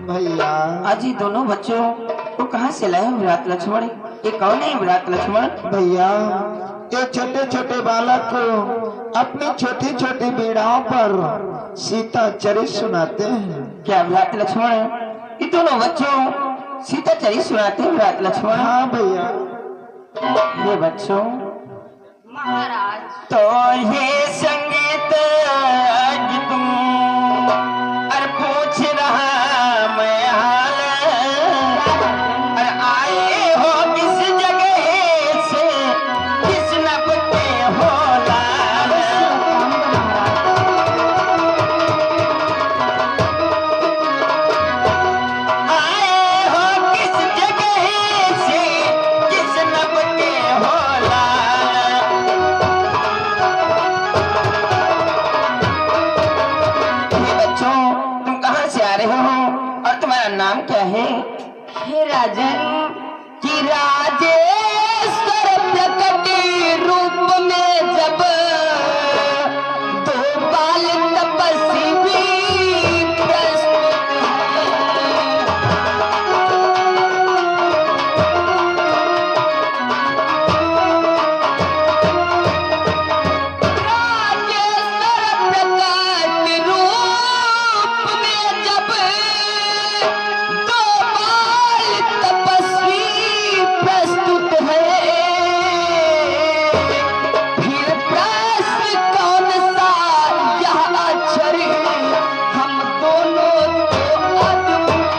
भैया आज ये दोनों बच्चों को कहाँ से लाए विराट लक्ष्मण? ये कौन है विराट लक्ष्मण? भैया ये छोटे छोटे बालक को अपनी छोटी छोटी बीड़ाओं पर सीता चरित सुनाते हैं। क्या विराट लक्ष्मण ये दोनों बच्चों सीता चरित सुनाते हैं विराट लक्ष्मण? हाँ भैया। ये बच्चों महाराज तो ये संगीत आज तुम और पूछ रहा मैं हाल, और आए हो किस जगह से, किस नब के हो लाल। आए हो किस जगह से, किस नब के हो लाल। ये बच्चों तुम कहाँ से आ रहे हो और तुम्हारा नाम क्या है? हे राजन कि राजेश्वर प्रकटी रूप में जब दो बाल तपस्वी प्रस्तुत राजेश्वर प्रकटी रूप में जब दो बाल तपस्वी प्रस्तुत है, फिर प्रश्न कौन सा यह अक्षर हम दोनों तो अद्भुत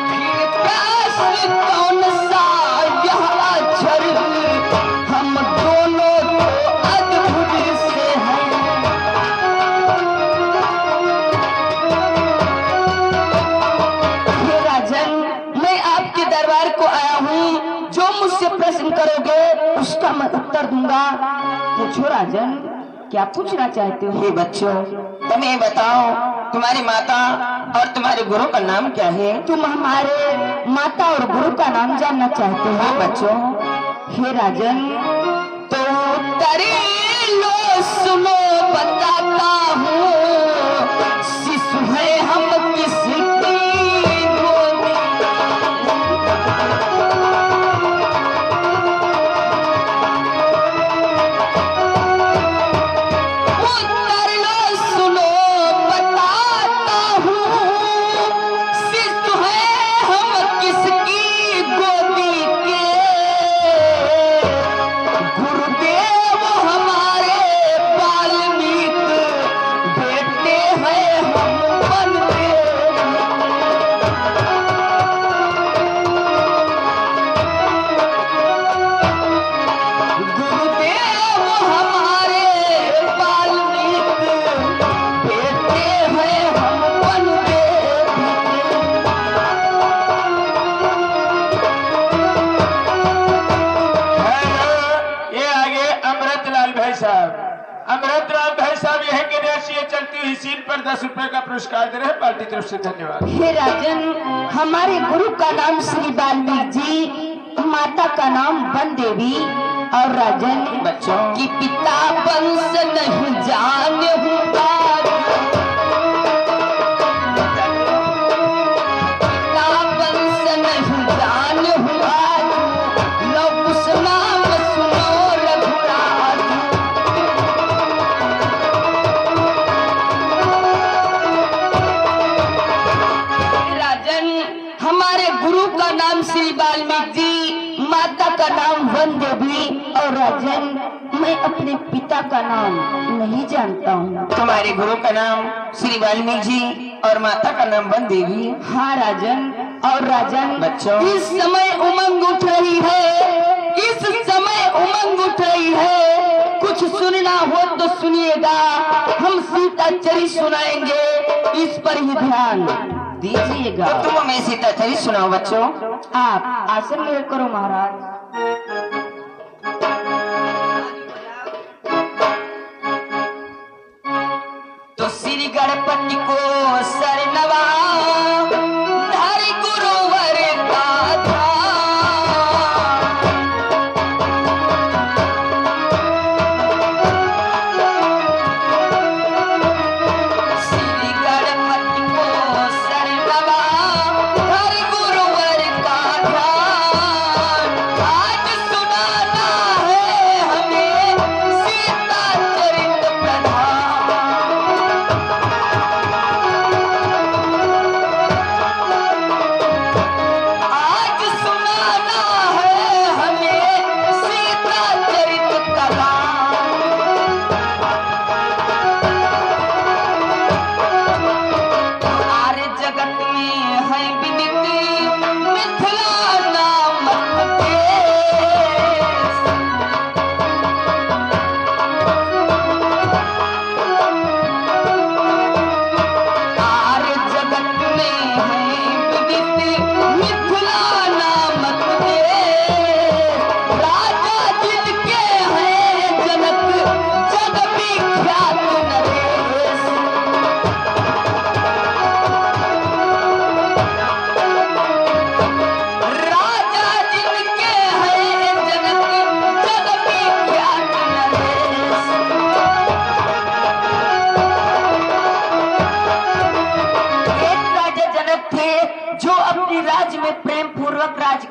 फिर प्रश्न कौन सा यह अक्षर हम दोनों तो अद्भुत से हैं। हे राजन मैं आपके दरबार को आया हूँ, जो मुझसे प्रश्न करोगे उसका मैं उत्तर दूंगा। पूछो राजन क्या पूछना चाहते हो? हे बच्चों तुम्हें बताओ तुम्हारी माता और तुम्हारे गुरु का नाम क्या है? तुम हमारे माता और गुरु का नाम जानना चाहते हो? हाँ बच्चों। हे राजन तो तरी लो सुनो बताता हूँ, शिशु है हम किसकी गोदी। उत्तर लो सुनो बताता हूँ, शिशु है हम किसकी गोदी के। गुरुदेव हमारे वाल्मीकि बेटे हैं हम बनते। गुरुदेव हमारे वाल्मीकि बेटे हैं हम बनते। ये आगे अमृतलाल भाई साहब। अमृतलाल भाई साहब यह के राशि चलती हुई सीन पर 10 रुपए का पुरस्कार दे रहे हैं पार्टी तरफ से। धन्यवाद। हे राजन हमारे गुरु का नाम श्री वाल्मीकि जी, माता का नाम वन देवी, और राजन बच्चों कि पिता वंश नहीं जाने हूँ आज। पिता वंश नहीं जाने हूँ आज, लो उस नाम सुनो रघुराज। राजन हमारे गुरु का नाम श्री वाल्मीकि जी, माता का नाम वन देवी, और राजन मैं अपने पिता का नाम नहीं जानता हूँ। तुम्हारे गुरु का नाम श्री वाल्मीकि जी और माता का नाम वन देवी। हाँ राजन, और राजन बच्चों इस समय उमंग उठ रही है, इस समय उमंग उठ रही है, कुछ सुनना हो तो सुनिएगा, हम सीता चरित सुनाएंगे, इस पर ही ध्यान दीजिएगा। तो तुम हमें सीता चरित सुनाओ बच्चों। आप आसन में करो महाराज। तो श्री गणपति को सरनवा धरि गुरुवर का था।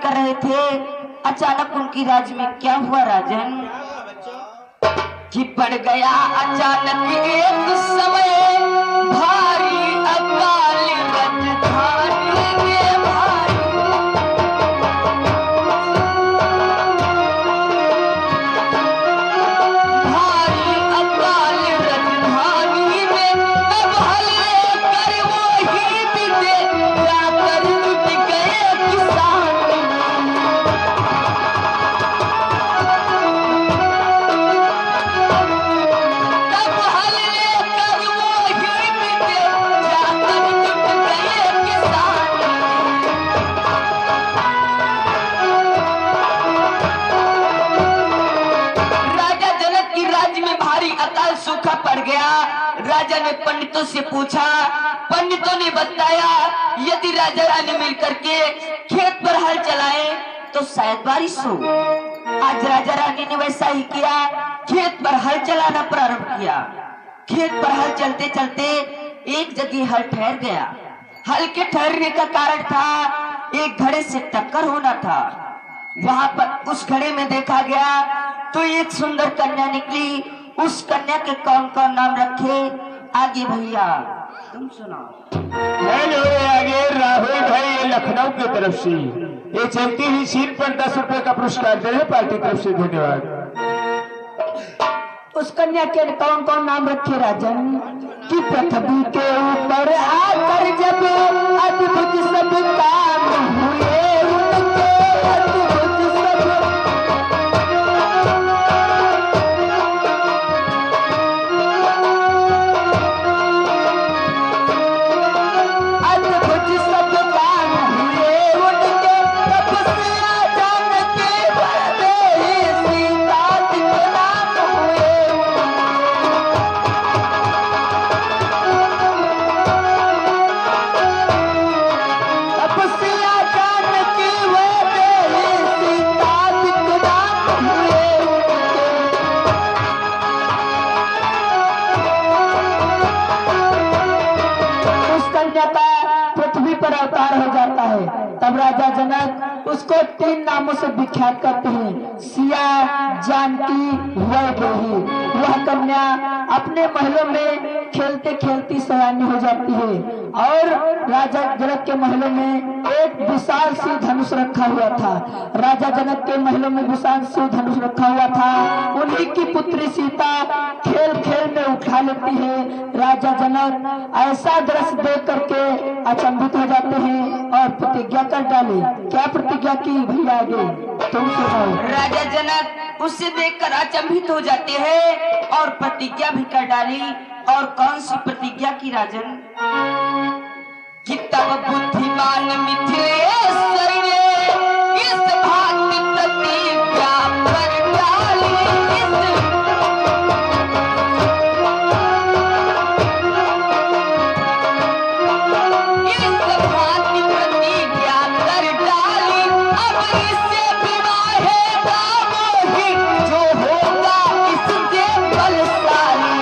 कर रहे थे, अचानक उनकी राज में क्या हुआ राजन? कि पड़ गया अचानक एक समय भारी अकाल राजधानी में भारी। भारी अकाल राजधानी में तब हल्ले कर वो ही बीते जाकर लुट गए किसान। सूखा पड़ गया। राजा ने पंडितों से पूछा, पंडितों ने बताया यदि राजा रानी मिलकर के खेत पर हल चलाएं तो शायद बारिश हो। आज राजा रानी ने वैसा ही किया, खेत पर हल चलाना प्रारंभ किया। खेत पर हल चलते चलते एक जगह हल ठहर गया। हल के ठहरने का कारण था एक घड़े से टक्कर होना था। वहां पर उस घड़े में देखा गया तो एक सुंदर कन्या निकली। उस कन्या के कौन कौन नाम रखे? आगे भैया तुम सुनाओ। हेलो, आगे राहुल भाई लखनऊ की तरफ से ये चलती हुई सीट पर 10 रुपए का पुरस्कार दे रहे पार्टी तरफ से, धन्यवाद। उस कन्या के कौन कौन नाम रखे राजन? कि पृथ्वी के ऊपर आकर जब अद्भुत सब काम हुए उनके, अद्भुत सब अवतार हो जाता है। तब राजा जनक उसको 3 नामों से विख्यात करते हैं, सिया, जानकी, वैदेही। वह कन्या अपने महलों में खेलते खेलती सयानी हो जाती है और राजा जनक के महलों में एक विशाल शिव धनुष रखा हुआ था। राजा जनक के महलों में विशाल शिव धनुष रखा हुआ था। उन्हीं की पुत्री सीता खेल खेल में उठा लेती है। राजा जनक ऐसा दृश्य देख करके अचंभित हो जाते हैं और प्रतिज्ञा कर डाली। क्या प्रतिज्ञा की भैया? आगे तुम सुनाओ। राजा जनक उससे देखकर अचंभित हो जाते हैं और प्रतिज्ञा भी कर डाली। और कौन सी प्रतिज्ञा की राजन? कि तब बुद्धिमान मिथिलेश्वर ने इस भांति प्रतिज्ञा कर डाली। इस भांति प्रतिज्ञा कर डाली, अब इससे विवाहे दामोही, जो होगा इससे बलशाली।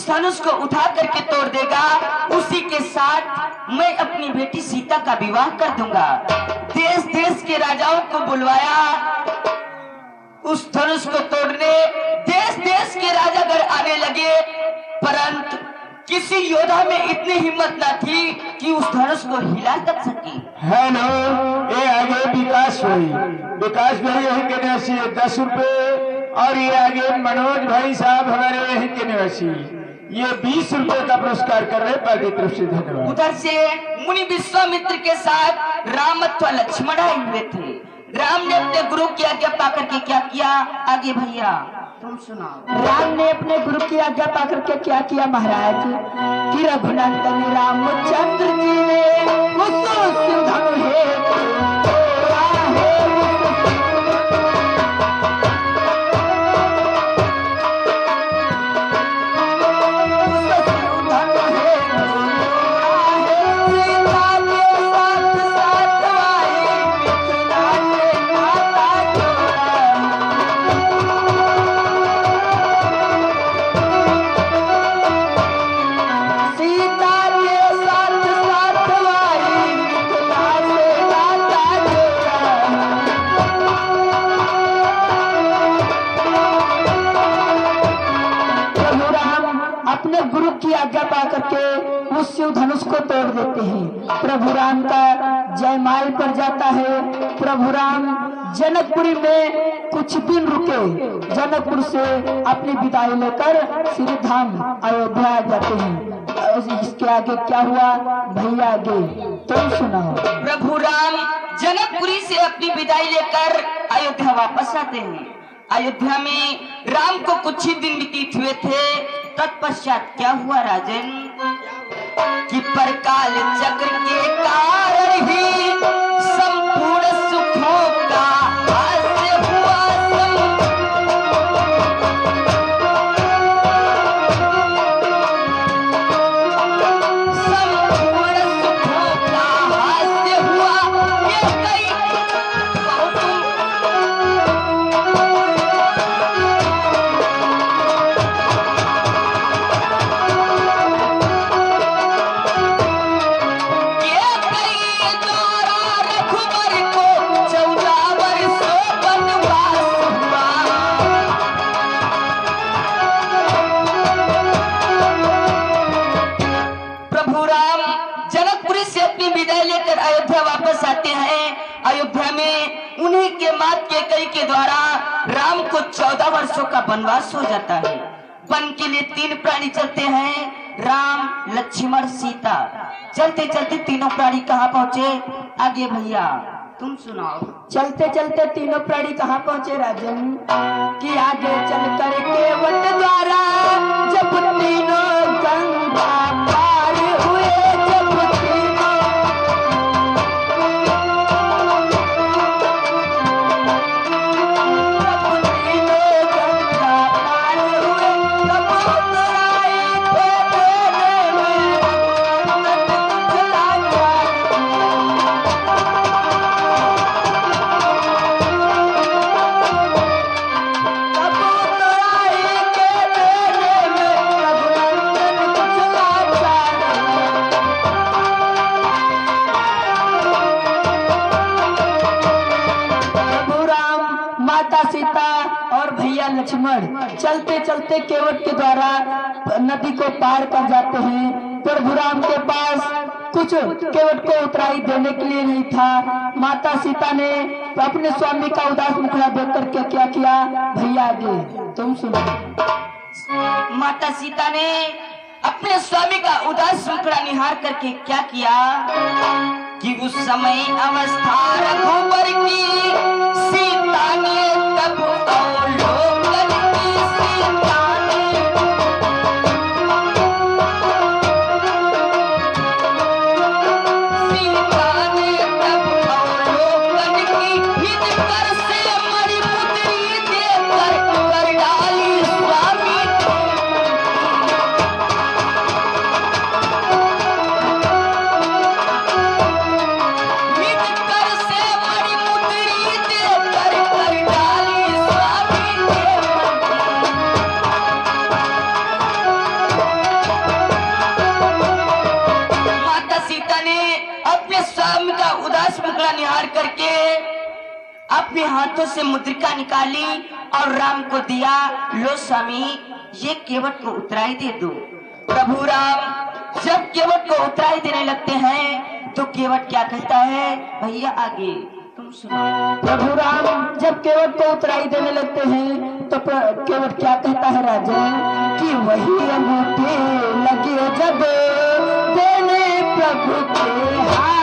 धनुष को उठा करके तोड़ देगा, उसी के साथ मैं अपनी बेटी सीता का विवाह कर दूंगा। देश देश के राजाओं को बुलवाया उस धनुष को तोड़ने। देश देश के राजागण आने लगे, परंतु किसी योद्धा में इतनी हिम्मत न थी कि उस धनुष को हिला कर सके। हेलो, ये आगे विकास भाई यही के निवासी 10 रुपए, और ये आगे मनोज भाई साहब हमारे यही के निवासी ये 20 रुपए का पुरस्कार कर रहे पार्टी तरफ से, धन्यवाद। उधर से मुनि विश्वामित्र के साथ राम अथवा लक्ष्मण आए हुए थे। राम ने अपने गुरु की आज्ञा पाकर के क्या किया? आगे भैया तुम सुनाओ। राम ने अपने गुरु की आज्ञा पाकर के क्या किया महाराज? कि रघुनंदन रामचंद्र जी ने उसको शिव धनुष शिव धनुष को तोड़ देते हैं। प्रभु राम का जयमाल पर जाता है। प्रभु राम जनकपुरी में कुछ दिन रुके, जनकपुर से अपनी विदाई लेकर श्री धाम अयोध्या जाते हैं। इसके आगे क्या हुआ भैया, आगे तुम सुनाओ। प्रभु राम जनकपुरी से अपनी विदाई लेकर अयोध्या वापस आते हैं। अयोध्या में राम को कुछ ही दिन व्यतीत हुए थे। तत्पश्चात क्या हुआ राजन कि परकाल चक्र के कारण ही संपूर्ण सुखों का हास्य हुआ। संपूर्ण सुखों का हास्य हुआ। ये कई अयोध्या में उन्हीं के मात कैकेयी के द्वारा राम को 14 वर्षों का वनवास हो जाता है। वन के लिए 3 प्राणी चलते हैं, राम, लक्ष्मण, सीता। चलते चलते तीनों प्राणी कहाँ पहुँचे आगे भैया तुम सुनाओ। चलते चलते तीनों प्राणी कहाँ पहुँचे राजन कि आगे चल कर केवट द्वारा जब तीनों गंगा पार हुए, जब तीनों लक्ष्मण चलते चलते केवट के द्वारा नदी को पार कर जाते हैं। प्रभु राम के पास कुछ केवट को उतराई देने के लिए नहीं था। माता सीता ने अपने स्वामी का उदास मुखड़ा देख करके क्या किया भैया, आगे तुम सुनो। माता सीता ने अपने स्वामी का उदास मुखड़ा निहार करके क्या किया कि उस समय अवस्था रघुवर की सीता ने तब अवलोकन की। सीता ने तब अवलोकन की। हित कर से मणिपुत्री देकर कर डाली स्वामी। निहार करके अपने हाथों से मुद्रिका निकाली और राम को दिया, लो स्वामी ये केवट को उतराई दे दो। प्रभु राम जब केवट को उतराई देने लगते हैं तो केवट क्या कहता है भैया, आगे तुम सुनो। प्रभु राम जब केवट को उतराई देने लगते हैं तो केवट क्या कहता है राजन कि वही अंगूठे लगे जब देने प्रभु के हाथ।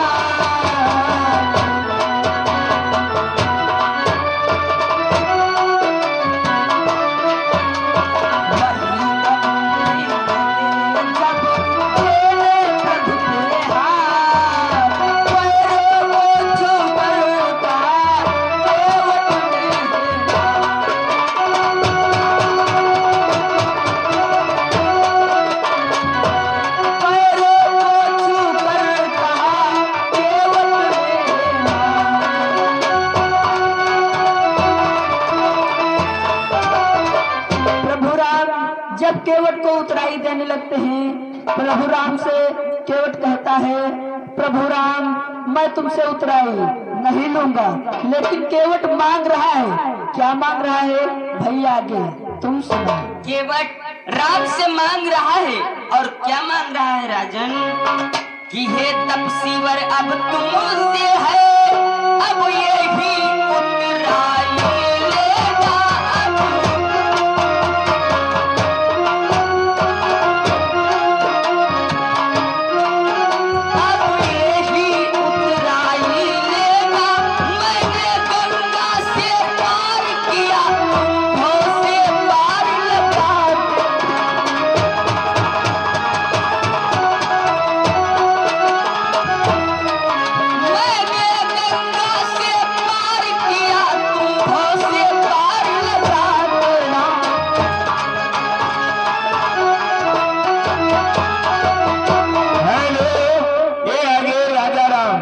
केवट को उतराई देने लगते हैं। प्रभु राम से केवट कहता है प्रभु राम मैं तुमसे उतराई नहीं लूंगा, लेकिन केवट मांग रहा है। क्या मांग रहा है भैया, आगे तुम सुनो। केवट राम से मांग रहा है। और क्या मांग रहा है राजन? कि हे तपसीवर अब तुमसे है, अब यही उतराई लेगा। अब यही उतराई लेगा। मैंने गंगा से पार किया, तुमको से पार लगा। मैंने गंगा से पार किया, तुमको से पार लगा देना। हेलो, ये आगे राजा राम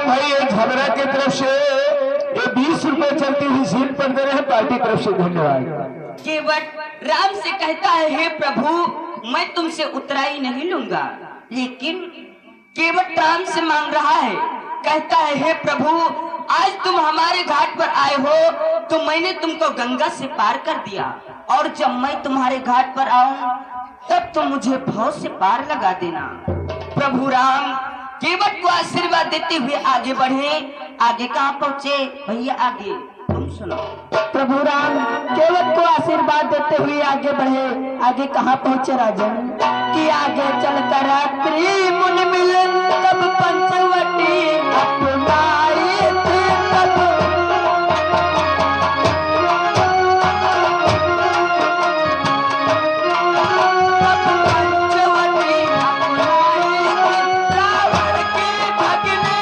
भाई ये झबरा की तरफ से ये 20 रुपए चलती हुई सीट पर दे रहे हैं, पार्टी तरफ से धन्यवाद। केवट राम से कहता है, हे प्रभु मैं तुमसे उतराई नहीं लूंगा। लेकिन केवट राम से मांग रहा है, कहता है, हे प्रभु आज तुम हमारे घाट पर आए हो तो मैंने तुमको गंगा से पार कर दिया, और जब मैं तुम्हारे घाट पर आऊं तब तुम मुझे भव से पार लगा देना। प्रभु राम केवट को आशीर्वाद देते हुए आगे बढ़े। आगे कहाँ पहुँचे भैया? आगे तुम सुनो। प्रभु राम केवट को आशीर्वाद देते हुए आगे बढ़े। आगे कहाँ पहुँचे राजन? कि आगे चलकर रात्रि मुनि मिले, तब पंचवटी अपनाई थी तब। तब पंचवटी अपनाई थी, रावण के भगने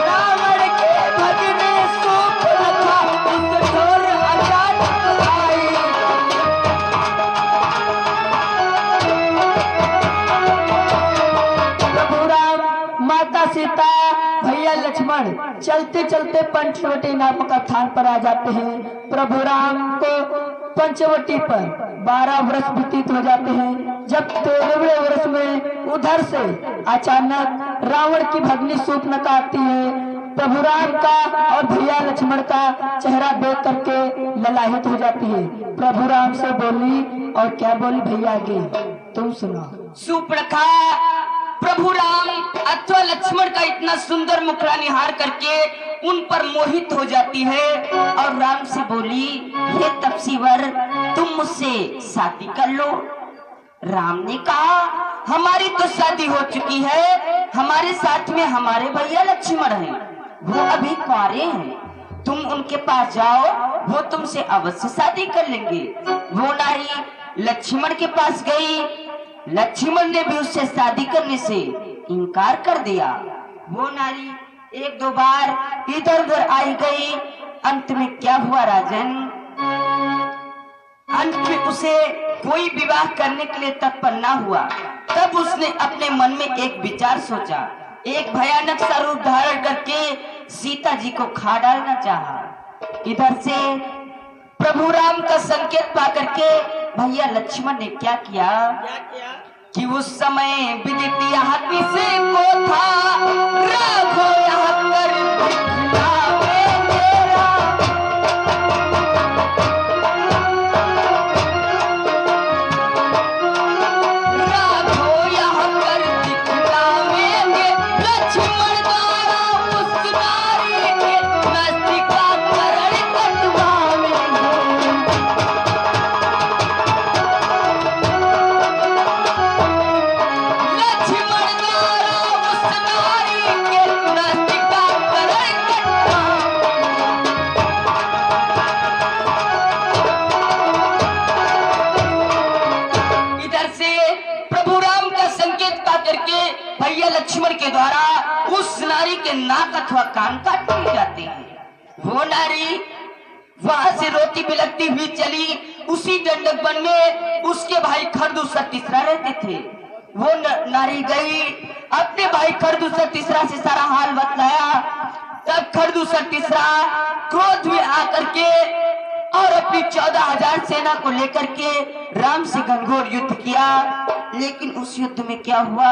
रावण के भगने सूर्पनखा उस घोर अचानक आई। प्रभु राम, माता सीता, भैया लक्ष्मण चलते चलते पंचवटी नामक स्थान पर आ जाते हैं। प्रभु राम को पंचवटी पर 12 वर्ष व्यतीत हो जाते हैं। जब 13वें वर्ष में उधर से अचानक रावण की भगनी शूर्पणखा आती है। प्रभु राम का और भैया लक्ष्मण का चेहरा देख करके ललाहित हो जाती है। प्रभु राम से बोली, और क्या बोली भैया? आगे तुम सुनो। शूर्पणखा प्रभु राम अथवा लक्ष्मण का इतना सुंदर मुखड़ा निहार करके उन पर मोहित हो जाती है और राम से बोली, हे तपसीवर तुम मुझसे शादी कर लो। राम ने कहा, हमारी तो शादी हो चुकी है, हमारे साथ में हमारे भैया लक्ष्मण हैं, वो अभी कुंवारे हैं, तुम उनके पास जाओ, वो तुमसे अवश्य शादी कर लेंगे। वो नारी लक्ष्मण के पास गई। लक्ष्मण ने भी उससे शादी करने से इनकार कर दिया। वो नारी 1-2 बार इधर उधर आई गई। अंत में क्या हुआ राजन? अंत में उसे कोई विवाह करने के लिए तत्पर न हुआ। तब उसने अपने मन में एक विचार सोचा, एक भयानक सा रूप धारण करके सीता जी को खा डालना चाहा। इधर से प्रभु राम का संकेत पा करके भैया लक्ष्मण ने क्या किया कि उस समय विदित हाथी से को था, राघो यहाँ कर दिखलावे मेरा। राघो यहाँ कर दिखलावेंगे, लक्ष्मण द्वारा उस नारी के नास्तिका करण कटवावेंगे। लक्ष्मण द्वारा उस नारी के नास्तिका करण कटवावेंगे। इधर से प्रभु राम का संकेत पा करके भैया लक्ष्मण के द्वारा उस नारी के नाक अथवा कान काट दिए जाते हैं। वो नारी वहां से रोती बिलखती हुई चली। उसी दंडक वन में उसके भाई खरदूसर तीसरा रहते थे। वो नारी गई, अपने भाई खरदूसर तीसरा से सारा हाल बतलाया। तब खरदूसर तीसरा क्रोध में आकर के और अपनी 14,000 सेना को लेकर के राम से घनघोर युद्ध किया। लेकिन उस युद्ध में क्या हुआ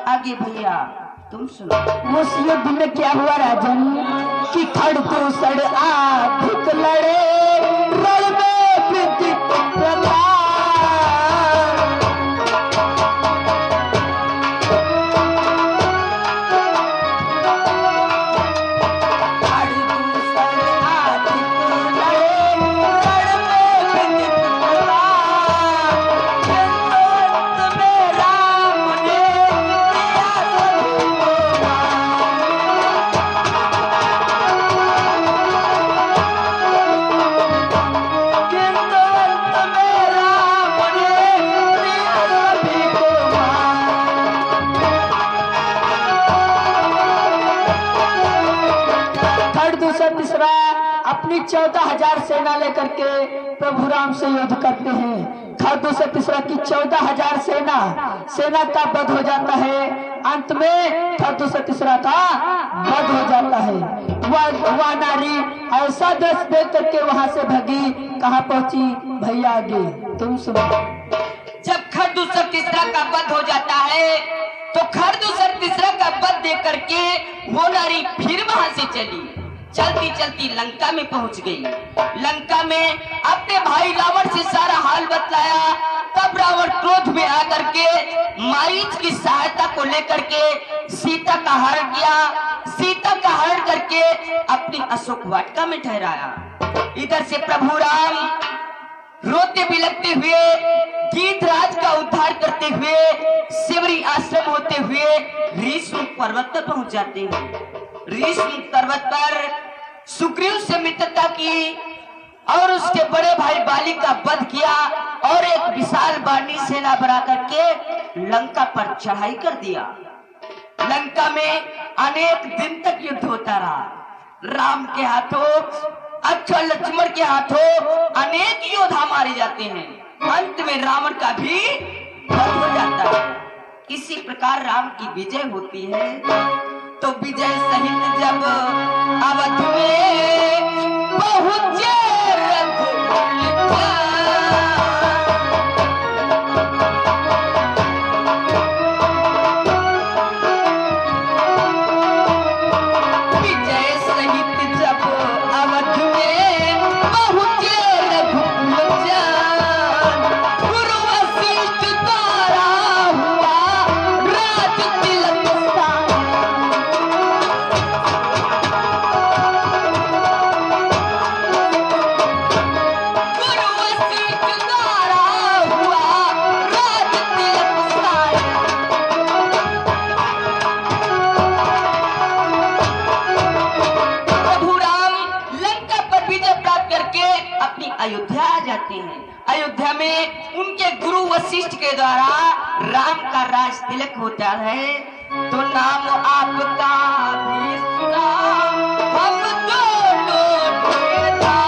आगे भैया तुम सुनो। उस युद्ध में क्या हुआ राजन कि खड़दूसर आधिक लड़े रण में विदित प्रताप। अपनी 14,000 सेना लेकर के प्रभु राम से युद्ध करते हैं। खरदूसर तीसरा की 14,000 सेना का वध हो जाता है। अंत में खरदूसर तीसरा का वध हो जाता है। वह नारी ऐसा दृश्य देख करके वहां से भगी। कहाँ पहुंची भैया आगे तुम सुनो। जब खरदूसर तीसरा का वध हो जाता है तो खरदूसर तीसरा का वध देख करके वो नारी फिर वहां से चली। चलती चलती लंका में पहुंच गई। लंका में अपने भाई रावण से सारा हाल बतलाया। तब रावण क्रोध में आकर के मारीच की सहायता को लेकर के सीता का हरण किया। सीता का हरण करके अपनी अशोक वाटिका में ठहराया। इधर से प्रभु राम रोते बिलखते हुए गीधराज का उद्धार करते हुए शिवरी आश्रम होते हुए ऋषिमुख पर्वत पर पहुंच जाते हैं। ऋषिमुख पर्वत पर सुग्रीव से मित्रता की और उसके बड़े भाई बाली का वध किया और एक विशाल बानी सेना बना करके लंका पर चढ़ाई कर दिया। लंका में अनेक दिन तक युद्ध होता रहा। राम के हाथों अच्छा लक्ष्मण के हाथों अनेक योद्धा मारे जाते हैं। अंत में रावण का भी वध हो जाता है। इसी प्रकार राम की विजय होती है। तो विजय सहित जब अवध में पहुंचे रघुकुल विजय सहित जब अवध में पहुंचे रघुकुल गुरु वशिष्ठ द्वारा हुआ राज तिलक अयोध्या आ जाते हैं। अयोध्या में उनके गुरु वशिष्ठ के द्वारा राम का राज तिलक होता है। तो नाम आपका भी सुना हम दोनों ने था।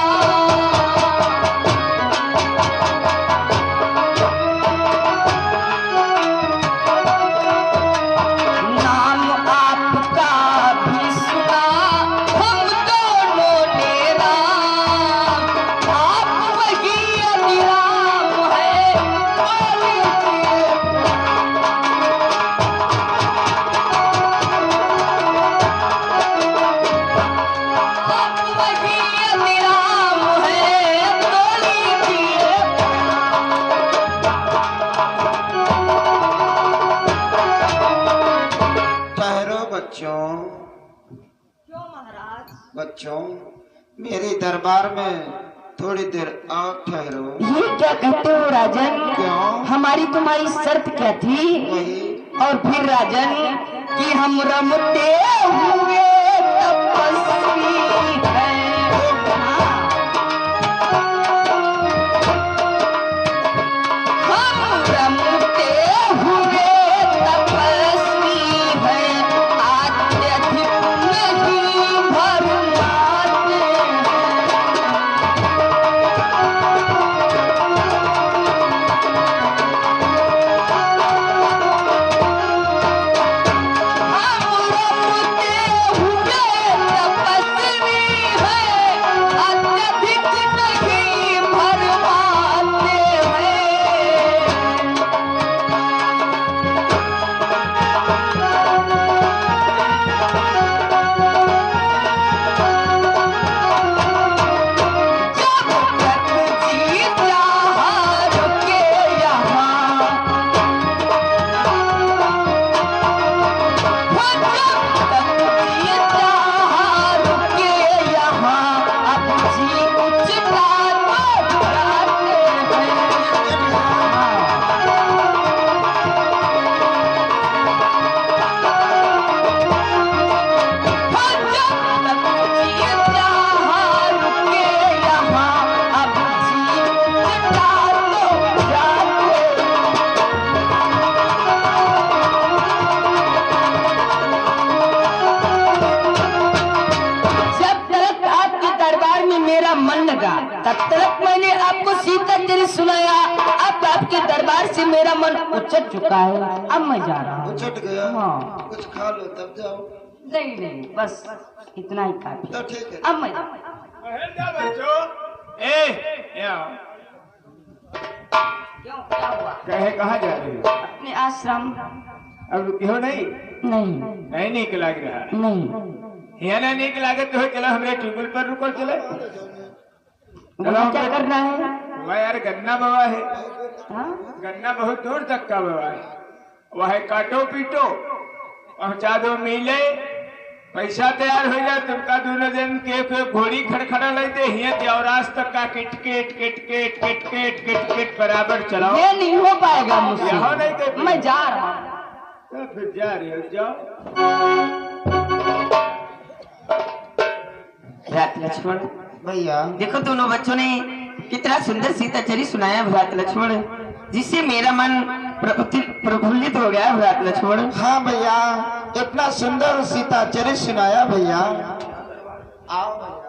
नाम आपका भी सुना हम दोनों ने राम। आप वही अभिराम है आप वही अभिराम है तो लीजिए। ठहरो बच्चों, क्यों महाराज? बच्चों मेरे दरबार में थोड़ी देर और ठहरो। ये क्या कहते हो राजन? क्यों? हमारी तुम्हारी शर्त क्या थी? वही और फिर राजन कि हम रमते हुए तपस्वी हैं। हम रमते हुए तपस्वी हैं, अत्यधिक नहीं भरमाते हैं। हम रमते हुए तपस्वी हैं, सुनाया। अब आपके दरबार से मेरा मन उचट चुका है, अब मैं जा रहा हूँ। उचट गया? हाँ। कुछ खा लो तब जाओ। नहीं नहीं, बस इतना ही काफी। तो ठीक है। अब मैं बच्चों, क्यों, क्या हुआ? कहे कहाँ जा रहे हो? अपने आश्रम। अब रुके हो नहीं? नहीं नीक लग रहा है। नहीं, यहाँ ना नीक लागत हो, चलो हमरे ट्यूबवेल पर रुको। चले वहाँ क्या करना है? वह यार गन्ना बवा है। हाँ? गन्ना बहुत दूर तक का बवा है। वह काटो पीटो, पहुंचा दो मिले, पैसा तैयार हो जाए। तुमका दोनों दिन के घोड़ी खड़खड़ा लेते हिया देवराज तक का kit kit kit kit kit kit kit kit बराबर चलाओ। ये नहीं हो पाएगा मुझसे, यहाँ नहीं कर, मैं जा रहा हूँ। तो फिर जा रहे हो, जाओ। भ्रात लक्ष्मण, भैया देखो दोनों बच्चों ने कितना सुंदर सीता चरित सुनाया भ्रात लक्ष्मण, जिससे मेरा मन प्रफुल्लित हो गया भ्रात लक्ष्मण। हाँ भैया, इतना सुंदर सीता चरित सुनाया भैया। आओ भैया।